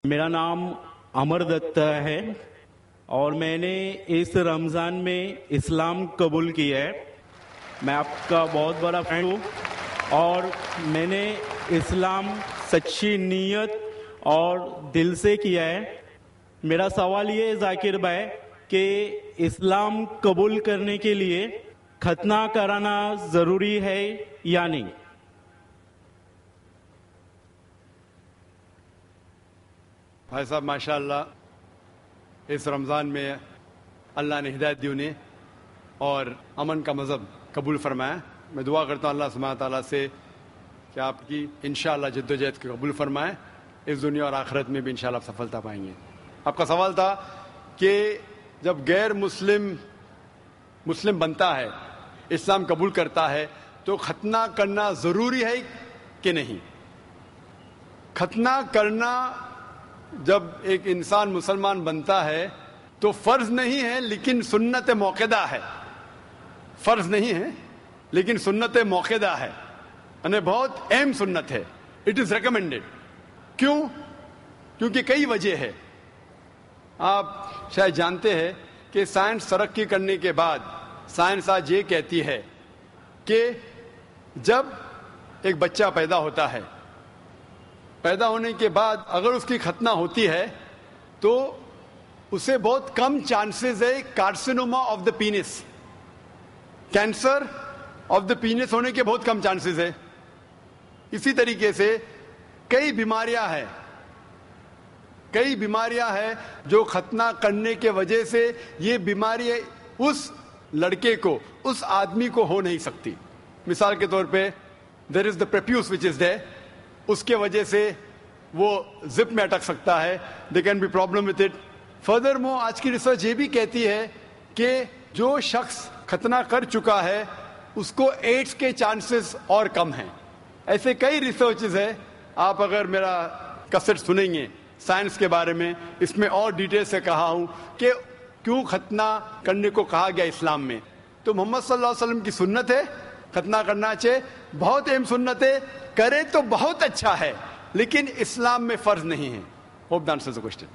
میرا نام امر دت ہے اور میں نے اس رمضان میں اسلام قبول کیا ہے. میں آپ کا بہت بڑا فین ہوں اور میں نے اسلام سچی نیت اور دل سے کیا ہے. میرا سوال یہ ہے ذاکر بھائی کہ اسلام قبول کرنے کے لیے ختنہ کرانا ضروری ہے یا نہیں؟ بھائی صاحب ماشاءاللہ اس رمضان میں اللہ نے ہدایت دی انہیں اور امن کا مذہب قبول فرمایا. میں دعا کرتا ہوں اللہ سبحانہ تعالیٰ سے کہ آپ کی انشاءاللہ جد و جہد کو قبول فرمائے. اس دنیا اور آخرت میں بھی انشاءاللہ آپ سفلتا پائیں گے. آپ کا سوال تھا کہ جب غیر مسلم بنتا ہے، اسلام قبول کرتا ہے، تو ختنہ کرنا ضروری ہے کہ نہیں؟ ختنہ کرنا جب ایک انسان مسلمان بنتا ہے تو فرض نہیں ہے لیکن سنت موقدہ ہے. فرض نہیں ہے لیکن سنت موقدہ ہے، یعنی بہت اہم سنت ہے. It is recommended. کیوں؟ کیونکہ کئی وجہ ہے. آپ شاید جانتے ہیں کہ سائنس ترقی کرنے کے بعد سائنس آج یہ کہتی ہے کہ جب ایک بچہ پیدا ہوتا ہے، پیدا ہونے کے بعد اگر اس کی ختنہ ہوتی ہے تو اسے بہت کم چانسز ہے carcinoma of the penis, cancer of the penis ہونے کے بہت کم چانسز ہے. اسی طریقے سے کئی بیماریاں ہیں جو ختنہ کرنے کے وجہ سے یہ بیماری اس لڑکے کو، اس آدمی کو ہو نہیں سکتی. مثال کے طور پہ دیر از دا پریپیوس وچ از دیر، اس کے وجہ سے وہ زپ میں اٹک سکتا ہے. They can be problem with it. Furthermore آج کی ریسرچ یہ بھی کہتی ہے کہ جو شخص ختنہ کر چکا ہے اس کو ایڈز کے چانسز اور کم ہیں. ایسے کئی ریسرچز ہے. آپ اگر میرا کسٹ سنیں گے سائنس کے بارے میں، اس میں اور ڈیٹیل سے کہا ہوں کہ کیوں ختنہ کرنے کو کہا گیا اسلام میں. تو محمد صلی اللہ علیہ وسلم کی سنت ہے، ختنہ کرنا چاہے، بہت اہم سنت ہے. کرے تو بہت اچھا ہے لیکن اسلام میں فرض نہیں ہے. Hope the answers the question.